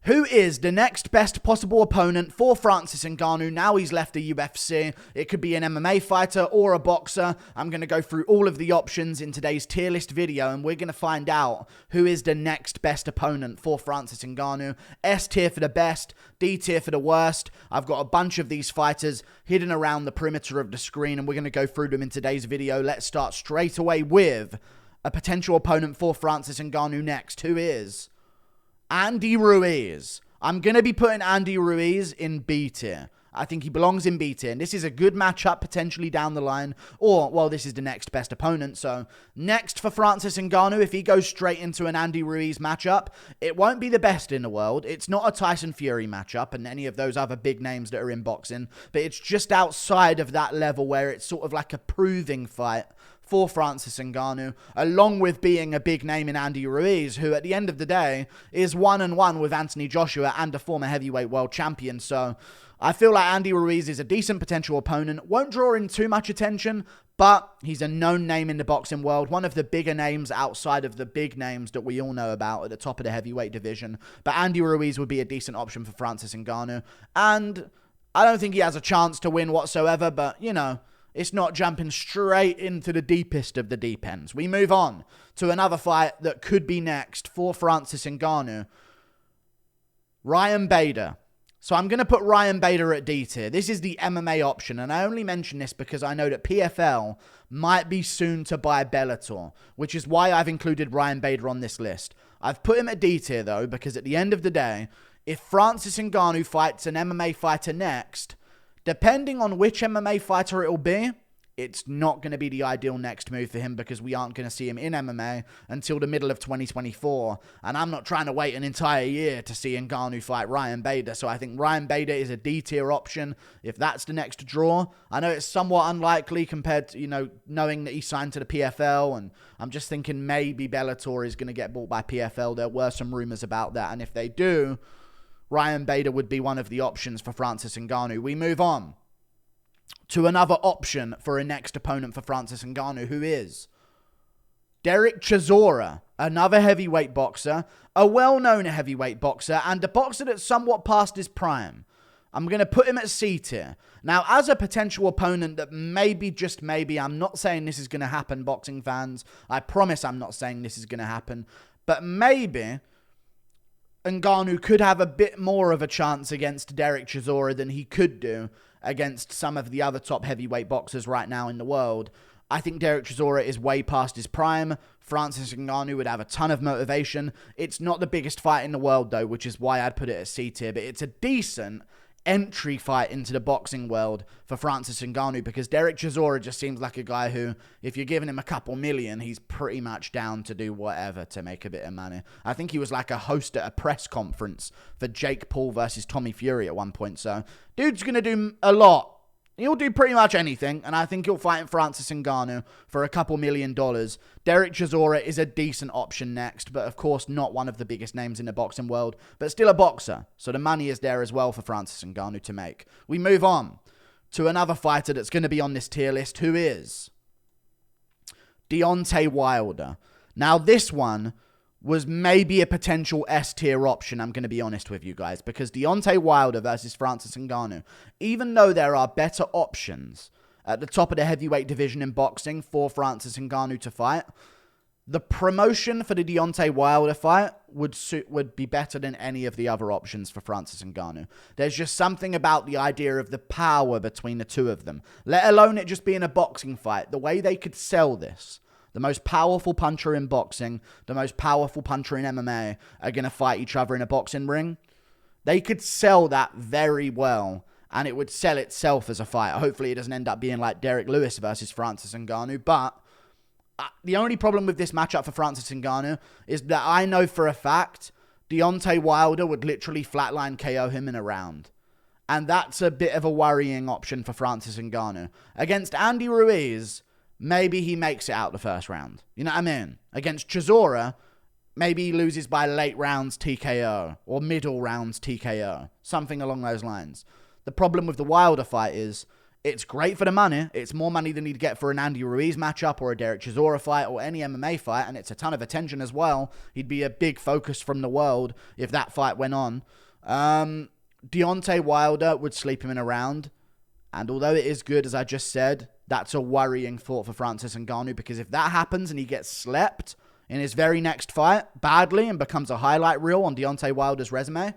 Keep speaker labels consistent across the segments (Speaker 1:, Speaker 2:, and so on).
Speaker 1: Who is the next best possible opponent for Francis Ngannou now he's left the UFC? It could be an MMA fighter or a boxer. I'm going to go through all of the options in today's tier list video, and we're going to find out who is the next best opponent for Francis Ngannou. S tier for the best, D tier for the worst. I've got a bunch of these fighters hidden around the perimeter of the screen, and we're going to go through them in today's video. Let's start straight away with a potential opponent for Francis Ngannou next. Who is Andy Ruiz. I'm going to be putting Andy Ruiz in B tier. I think he belongs in B tier. And this is a good matchup potentially down the line. Or, well, this is the next best opponent. So, next for Francis Ngannou, if he goes straight into an Andy Ruiz matchup, it won't be the best in the world. It's not a Tyson Fury matchup and any of those other big names that are in boxing. But it's just outside of that level where it's sort of like a proving fight for Francis Ngannou, along with being a big name in Andy Ruiz, who at the end of the day is 1-1 with Anthony Joshua and a former heavyweight world champion. So I feel like Andy Ruiz is a decent potential opponent. Won't draw in too much attention, but he's a known name in the boxing world. One of the bigger names outside of the big names that we all know about at the top of the heavyweight division. But Andy Ruiz would be a decent option for Francis Ngannou. And I don't think he has a chance to win whatsoever, but, you know, it's not jumping straight into the deepest of the deep ends. We move on to another fight that could be next for Francis Ngannou. Ryan Bader. So I'm going to put Ryan Bader at D tier. This is the MMA option, and I only mention this because I know that PFL might be soon to buy Bellator, which is why I've included Ryan Bader on this list. I've put him at D tier, though, because at the end of the day, if Francis Ngannou fights an MMA fighter next, depending on which MMA fighter it will be, it's not going to be the ideal next move for him because we aren't going to see him in MMA until the middle of 2024. And I'm not trying to wait an entire year to see Ngannou fight Ryan Bader. So I think Ryan Bader is a D-tier option if that's the next draw. I know it's somewhat unlikely compared to, you know, knowing that he signed to the PFL. And I'm just thinking maybe Bellator is going to get bought by PFL. There were some rumors about that. And if they do, Ryan Bader would be one of the options for Francis Ngannou. We move on to another option for a next opponent for Francis Ngannou, who is Derek Chisora, another heavyweight boxer, a well-known heavyweight boxer, and a boxer that's somewhat past his prime. I'm going to put him at C tier. Now, as a potential opponent that maybe, just maybe, I'm not saying this is going to happen, boxing fans. I promise I'm not saying this is going to happen. But maybe Ngannou could have a bit more of a chance against Derek Chisora than he could do against some of the other top heavyweight boxers right now in the world. I think Derek Chisora is way past his prime. Francis Ngannou would have a ton of motivation. It's not the biggest fight in the world, though, which is why I'd put it at C tier, but it's a decent entry fight into the boxing world for Francis Ngannou because Derek Chisora just seems like a guy who, if you're giving him a couple million, he's pretty much down to do whatever to make a bit of money. I think he was like a host at a press conference for Jake Paul versus Tommy Fury at one point. So dude's going to do a lot. He'll do pretty much anything, and I think he'll fight in Francis Ngannou for a couple $1 million. Derek Chisora is a decent option next, but of course not one of the biggest names in the boxing world, but still a boxer, so the money is there as well for Francis Ngannou to make. We move on to another fighter that's going to be on this tier list, who is Deontay Wilder. Now this one was maybe a potential S-tier option, I'm going to be honest with you guys, because Deontay Wilder versus Francis Ngannou, even though there are better options at the top of the heavyweight division in boxing for Francis Ngannou to fight, the promotion for the Deontay Wilder fight would be better than any of the other options for Francis Ngannou. There's just something about the idea of the power between the two of them, let alone it just being a boxing fight. The way they could sell this, the most powerful puncher in boxing, the most powerful puncher in MMA are going to fight each other in a boxing ring. They could sell that very well, and it would sell itself as a fight. Hopefully it doesn't end up being like Derek Lewis versus Francis Ngannou, but the only problem with this matchup for Francis Ngannou is that I know for a fact Deontay Wilder would literally flatline KO him in a round. And that's a bit of a worrying option for Francis Ngannou. Against Andy Ruiz, maybe he makes it out the first round. You know what I mean? Against Chisora, maybe he loses by late rounds TKO or middle rounds TKO. Something along those lines. The problem with the Wilder fight is It's great for the money. It's more money than he'd get for an Andy Ruiz matchup or a Derek Chisora fight or any MMA fight, and it's a ton of attention as well. He'd be a big focus from the world if that fight went on. Deontay Wilder would sleep him in a round, and although it is good, as I just said, that's a worrying thought for Francis Ngannou, because if that happens and he gets slept in his very next fight badly and becomes a highlight reel on Deontay Wilder's resume,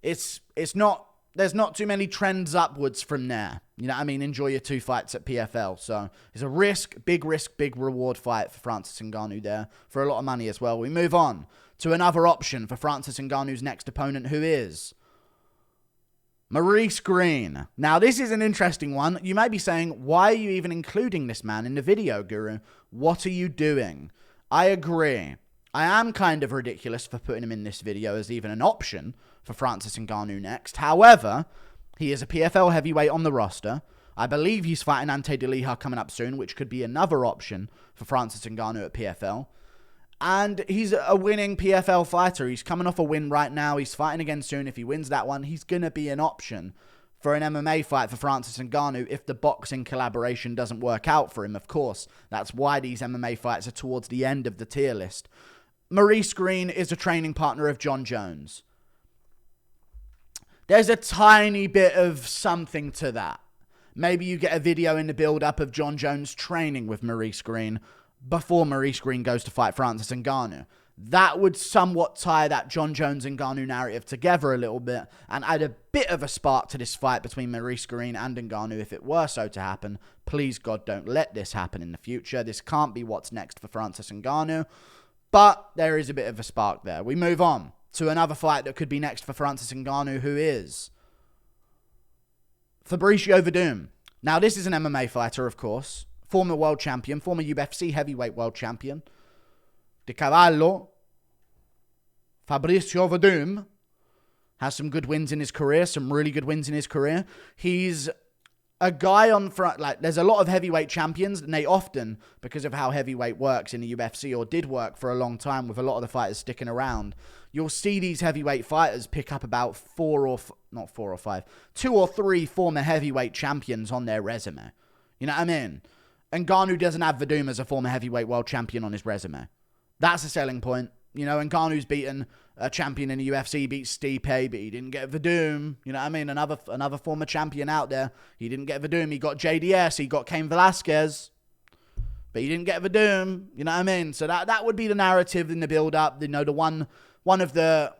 Speaker 1: there's not too many trends upwards from there. You know what I mean? Enjoy your 2 fights at PFL. So it's a risk, big reward fight for Francis Ngannou there for a lot of money as well. We move on to another option for Francis Ngannou's next opponent, who is Maurice Green. Now, this is an interesting one. You may be saying, why are you even including this man in the video, Guru? What are you doing? I agree. I am kind of ridiculous for putting him in this video as even an option for Francis Ngannou next. However, he is a PFL heavyweight on the roster. I believe he's fighting Ante Delija coming up soon, which could be another option for Francis Ngannou at PFL. And he's a winning PFL fighter. He's coming off a win right now. He's fighting again soon. If he wins that one, he's going to be an option for an MMA fight for Francis Ngannou if the boxing collaboration doesn't work out for him, of course. That's why these MMA fights are towards the end of the tier list. Maurice Green is a training partner of Jon Jones. There's a tiny bit of something to that. Maybe you get a video in the build-up of Jon Jones training with Maurice Green before Maurice Green goes to fight Francis Ngannou. That would somewhat tie that Jon Jones and Ngannou narrative together a little bit and add a bit of a spark to this fight between Maurice Green and Ngannou if it were so to happen. Please, God, don't let this happen in the future. This can't be what's next for Francis Ngannou. But there is a bit of a spark there. We move on to another fight that could be next for Francis Ngannou, who is Fabricio Werdum. Now, this is an MMA fighter, of course. Former world champion, former UFC heavyweight world champion. De Cavallo. Fabricio Werdum has some good wins in his career, some really good wins in his career. He's a guy on front, like, there's a lot of heavyweight champions, and they often, because of how heavyweight works in the UFC, or did work for a long time with a lot of the fighters sticking around, you'll see these heavyweight fighters pick up about 2 or 3 former heavyweight champions on their resume. You know what I mean? And Ngannou doesn't have Werdum as a former heavyweight world champion on his resume. That's a selling point. You know, and Ngannou's beaten a champion in the UFC, he beat Stipe, but he didn't get Werdum. You know what I mean? Another former champion out there. He didn't get Werdum. He got JDS. He got Cain Velasquez. But he didn't get Werdum. You know what I mean? So that would be the narrative in the build-up. You know, the one of the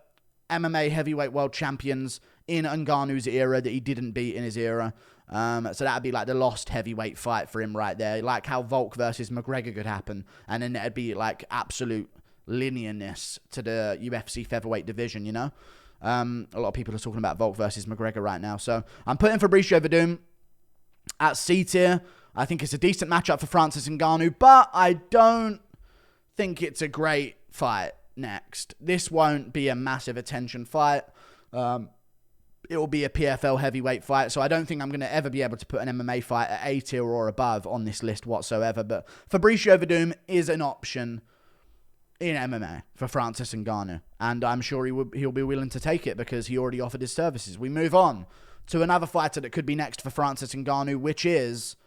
Speaker 1: MMA heavyweight world champions in Ngannou's era that he didn't beat in his era. So that would be like the lost heavyweight fight for him right there. Like how Volk versus McGregor could happen. And then it'd be like absolute linearness to the UFC featherweight division, you know? A lot of people are talking about Volk versus McGregor right now. So I'm putting Fabricio Werdum at C tier. I think it's a decent matchup for Francis Ngannou, but I don't think it's a great fight next. This won't be a massive attention fight. It will be a PFL heavyweight fight, so I don't think I'm going to ever be able to put an MMA fight at A tier or above on this list whatsoever. But Fabricio Werdum is an option in MMA for Francis Ngannou, and I'm sure he'll be willing to take it because he already offered his services. We move on to another fighter that could be next for Francis Ngannou, which is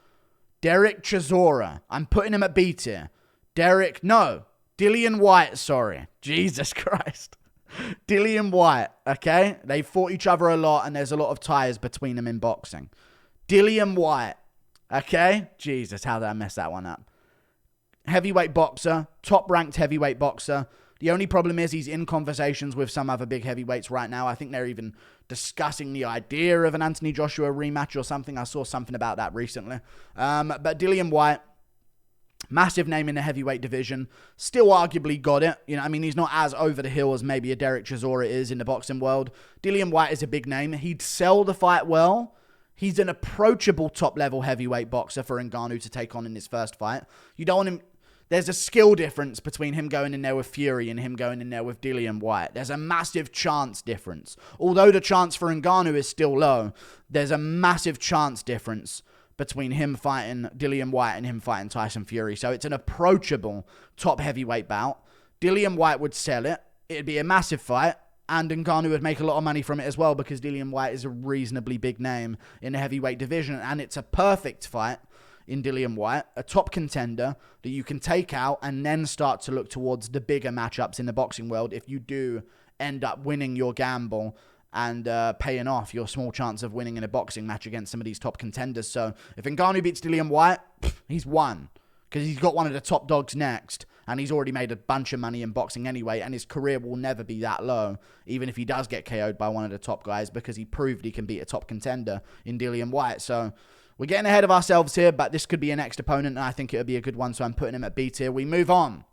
Speaker 1: Derek Chisora. I'm putting him at B tier. Dillon White, sorry. Jesus Christ. Dillon White, okay? They fought each other a lot, and there's a lot of ties between them in boxing. Dillon White, okay? Jesus, how did I mess that one up? Heavyweight boxer, top-ranked heavyweight boxer. The only problem is he's in conversations with some other big heavyweights right now. I think they're even discussing the idea of an Anthony Joshua rematch or something. I saw something about that recently. But Dillon White, massive name in the heavyweight division, still arguably got it. You know, I mean, he's not as over the hill as maybe a Derek Chisora is in the boxing world. Dillon White is a big name. He'd sell the fight well. He's an approachable top-level heavyweight boxer for Ngannou to take on in his first fight. You don't want him. There's a skill difference between him going in there with Fury and him going in there with Dillon White. There's a massive chance difference. Although the chance for Ngannou is still low, there's a massive chance difference between him fighting Dillon White and him fighting Tyson Fury. So it's an approachable top heavyweight bout. Dillon White would sell it. It'd be a massive fight. And Ngannou would make a lot of money from it as well because Dillon White is a reasonably big name in the heavyweight division. And it's a perfect fight in Dillon White, a top contender that you can take out and then start to look towards the bigger matchups in the boxing world if you do end up winning your gamble and paying off your small chance of winning in a boxing match against some of these top contenders. So if Ngannou beats Dillon White, he's won because he's got one of the top dogs next. And he's already made a bunch of money in boxing anyway, and his career will never be that low, even if he does get KO'd by one of the top guys, because he proved he can beat a top contender in Dillon White. So we're getting ahead of ourselves here, but this could be a next opponent, and I think it would be a good one, so I'm putting him at B tier. We move on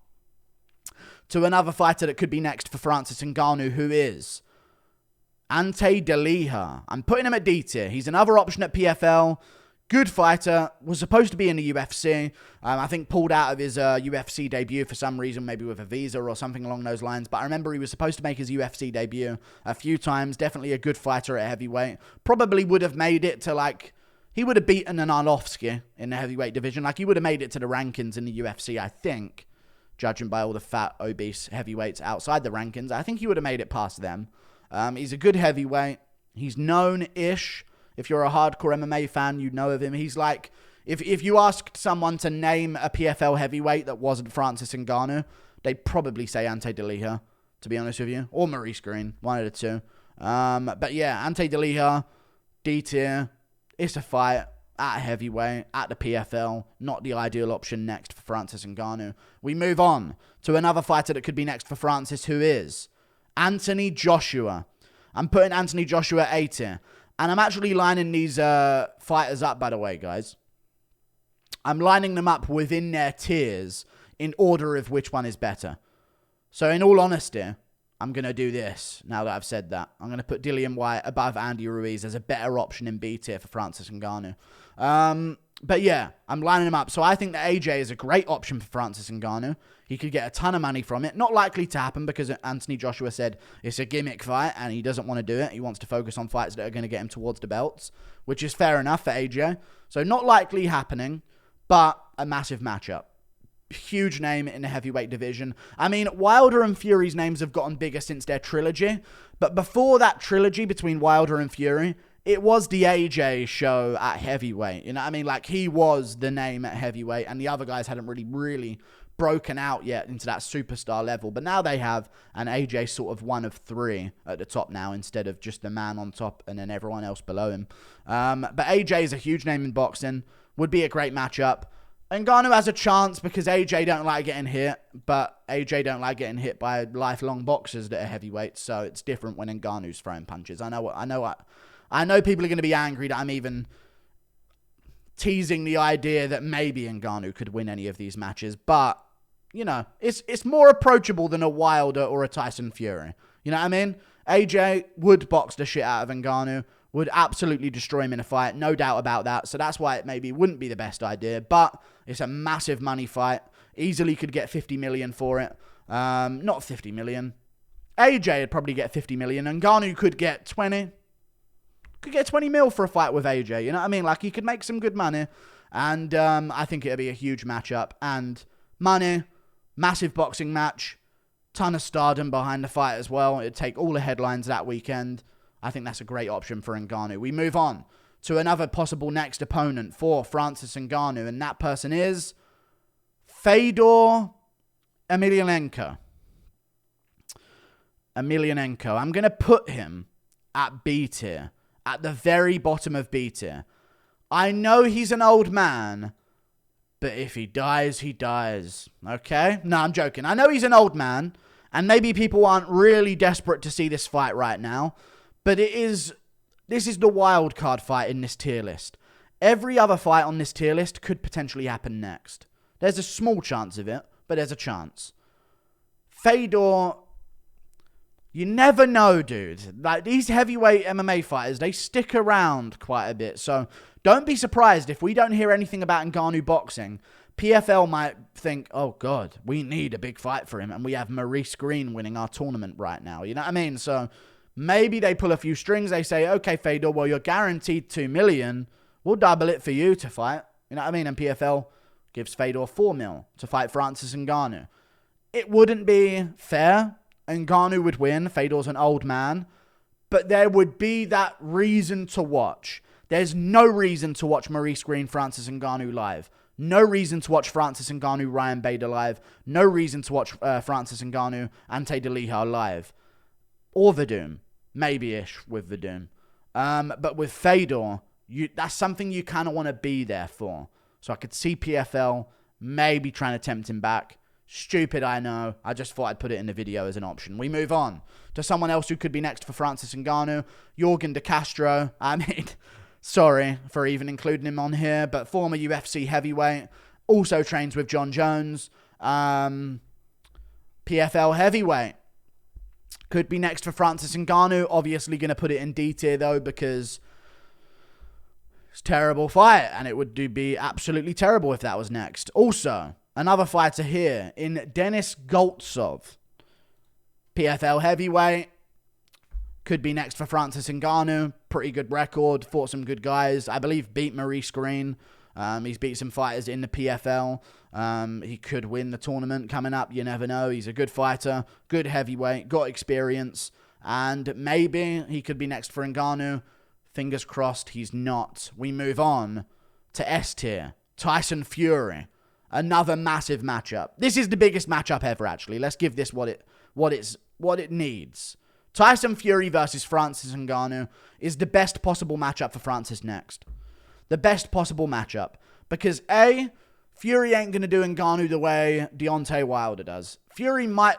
Speaker 1: to another fighter that could be next for Francis Ngannou, who is Ante Delija. I'm putting him at D tier. He's another option at PFL. Good fighter, was supposed to be in the UFC. I think pulled out of his UFC debut for some reason, maybe with a visa or something along those lines. But I remember he was supposed to make his UFC debut a few times. Definitely a good fighter at heavyweight. Probably would have made it to he would have beaten an Arlovski in the heavyweight division. He would have made it to the rankings in the UFC, I think. Judging by all the fat, obese heavyweights outside the rankings. I think he would have made it past them. He's a good heavyweight. He's known-ish. If you're a hardcore MMA fan, you know of him. He's if you asked someone to name a PFL heavyweight that wasn't Francis Ngannou, they'd probably say Ante Delija, to be honest with you. Or Maurice Green, one of the two. But yeah, Ante Delija, D tier. It's a fight at heavyweight, at the PFL. Not the ideal option next for Francis Ngannou. We move on to another fighter that could be next for Francis, who is Anthony Joshua. I'm putting Anthony Joshua A tier. And I'm actually lining these fighters up, by the way, guys. I'm lining them up within their tiers in order of which one is better. So in all honesty, I'm going to do this now that I've said that. I'm going to put Dillon White above Andy Ruiz as a better option in B tier for Francis Ngannou. But yeah, I'm lining them up. So I think that AJ is a great option for Francis Ngannou. He could get a ton of money from it. Not likely to happen because Anthony Joshua said it's a gimmick fight and he doesn't want to do it. He wants to focus on fights that are going to get him towards the belts, which is fair enough for AJ. So not likely happening, but a massive matchup. Huge name in the heavyweight division. I mean, Wilder and Fury's names have gotten bigger since their trilogy. But before that trilogy between Wilder and Fury, it was the AJ show at heavyweight. You know what I mean? He was the name at heavyweight, and the other guys hadn't really broken out yet into that superstar level. But now they have, and AJ's sort of one of three at the top now instead of just the man on top and then everyone else below him. But AJ is a huge name in boxing. Would be a great matchup. Ngannou has a chance because AJ don't like getting hit, but AJ don't like getting hit by lifelong boxers that are heavyweights, so it's different when Ngannou's throwing punches. I know people are going to be angry that I'm even teasing the idea that maybe Ngannou could win any of these matches, but, you know, it's more approachable than a Wilder or a Tyson Fury. You know what I mean? AJ would box the shit out of Ngannou, would absolutely destroy him in a fight, no doubt about that, so that's why it maybe wouldn't be the best idea, but it's a massive money fight. Easily could get 50 million for it. Not 50 million. AJ would probably get 50 million, Ngannou could get 20. Could get 20 mil for a fight with AJ, you know what I mean? He could make some good money, and I think it'd be a huge matchup, and money, massive boxing match, ton of stardom behind the fight as well. It'd take all the headlines that weekend. I think that's a great option for Ngannou. We move on to another possible next opponent for Francis Ngannou, and that person is Fedor Emilianenko. I'm going to put him at B tier, at the very bottom of B tier. I know he's an old man, but if he dies, he dies. Okay? No, I'm joking. I know he's an old man, and maybe people aren't really desperate to see this fight right now, but this is the wild card fight in this tier list. Every other fight on this tier list could potentially happen next. There's a small chance of it, but there's a chance. Fedor, you never know, dude. These heavyweight MMA fighters, they stick around quite a bit. So don't be surprised if we don't hear anything about Ngannou boxing. PFL might think, oh God, we need a big fight for him. And we have Maurice Green winning our tournament right now. You know what I mean? So maybe they pull a few strings. They say, okay, Fedor, well, you're guaranteed 2 million. We'll double it for you to fight. You know what I mean? And PFL gives Fedor 4 mil to fight Francis Ngannou. It wouldn't be fair Ngannou would win. Fedor's an old man. But there would be that reason to watch. There's no reason to watch Maurice Green, Francis Ngannou live. No reason to watch Francis Ngannou, Ryan Bader live. No reason to watch Francis Ngannou, Ante Delija live. Or Werdum. Maybe-ish with Werdum. But with Fedor, that's something you kind of want to be there for. So I could see PFL maybe trying to tempt him back. Stupid, I know. I just thought I'd put it in the video as an option. We move on to someone else who could be next for Francis Ngannou. Jorgen De Castro. I mean, sorry for even including him on here, but former UFC heavyweight. Also trains with John Jones. PFL heavyweight. Could be next for Francis Ngannou. Obviously going to put it in D tier though, because it's a terrible fight. And it would be absolutely terrible if that was next. Also, another fighter here in Denis Goltsov. PFL heavyweight. Could be next for Francis Ngannou. Pretty good record. Fought some good guys. I believe beat Maurice Green. He's beat some fighters in the PFL. He could win the tournament coming up. You never know. He's a good fighter. Good heavyweight. Got experience. And maybe he could be next for Ngannou. Fingers crossed he's not. We move on to S tier. Tyson Fury. Another massive matchup. This is the biggest matchup ever, actually. Let's give this what it needs. Tyson Fury versus Francis Ngannou is the best possible matchup for Francis next. The best possible matchup. Because A, Fury ain't going to do Ngannou the way Deontay Wilder does. Fury might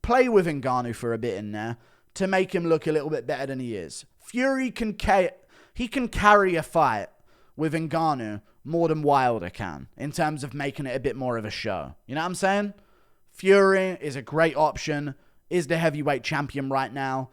Speaker 1: play with Ngannou for a bit in there to make him look a little bit better than he is. Fury can carry a fight with Ngannou more than Wilder can, in terms of making it a bit more of a show. You know what I'm saying? Fury is a great option, is the heavyweight champion right now,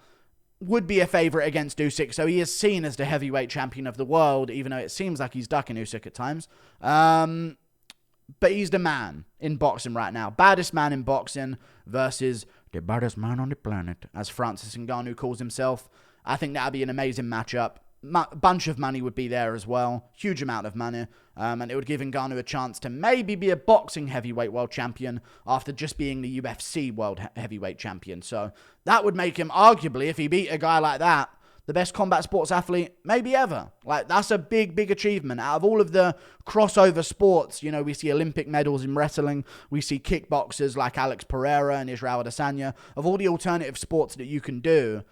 Speaker 1: would be a favourite against Usyk, so he is seen as the heavyweight champion of the world, even though it seems like he's ducking Usyk at times. But he's the man in boxing right now. Baddest man in boxing versus the baddest man on the planet, as Francis Ngannou calls himself. I think that would be an amazing matchup. Bunch of money would be there as well. Huge amount of money. And it would give Ngannou a chance to maybe be a boxing heavyweight world champion after just being the UFC world heavyweight champion. So that would make him, arguably, if he beat a guy like that, the best combat sports athlete maybe ever. Like, that's a big, big achievement. Out of all of the crossover sports, you know, we see Olympic medals in wrestling. We see kickboxers like Alex Pereira and Israel Adesanya. Of all the alternative sports that you can do,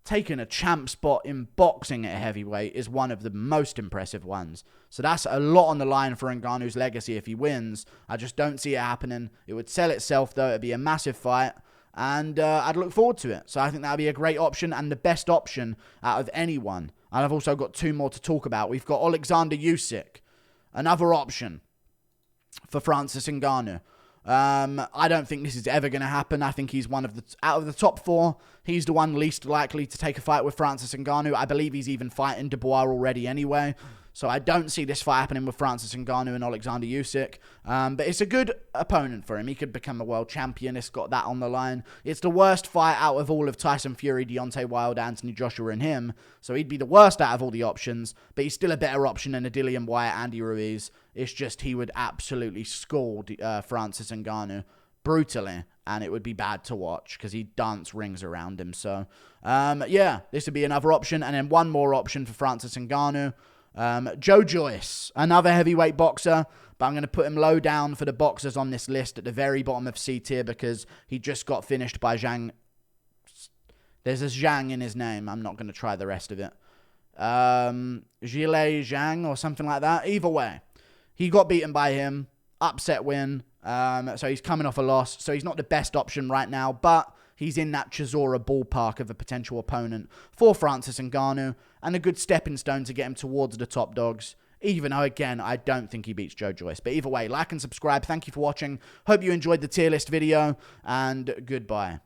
Speaker 1: taking a champ spot in boxing at heavyweight is one of the most impressive ones. So that's a lot on the line for Ngannou's legacy if he wins. I just don't see it happening. It would sell itself, though. It'd be a massive fight. And I'd look forward to it. So I think that would be a great option and the best option out of anyone. And I've also got two more to talk about. We've got Alexander Usyk, another option for Francis Ngannou. I don't think this is ever going to happen. I think he's one of the, out of the top four, he's the one least likely to take a fight with Francis Ngannou. I believe he's even fighting Dubois already anyway. So I don't see this fight happening with Francis Ngannou and Alexander Usyk. But it's a good opponent for him. He could become a world champion. It's got that on the line. It's the worst fight out of all of Tyson Fury, Deontay Wilder, Anthony Joshua, and him. So he'd be the worst out of all the options. But he's still a better option than a Dillon White, Andy Ruiz. It's just he would absolutely score Francis Ngannou brutally. And it would be bad to watch because he'd dance rings around him. So, yeah, this would be another option. And then one more option for Francis Ngannou. Joe Joyce, another heavyweight boxer, but I'm going to put him low down for the boxers on this list at the very bottom of C tier because he just got finished by Zhang. There's a Zhang in his name. I'm not going to try the rest of it. Gile Zhang or something like that. Either way, he got beaten by him. Upset win. So he's coming off a loss. So he's not the best option right now, but he's in that Chisora ballpark of a potential opponent for Francis Ngannou and a good stepping stone to get him towards the top dogs, even though, again, I don't think he beats Joe Joyce. But either way, like and subscribe. Thank you for watching. Hope you enjoyed the tier list video, and goodbye.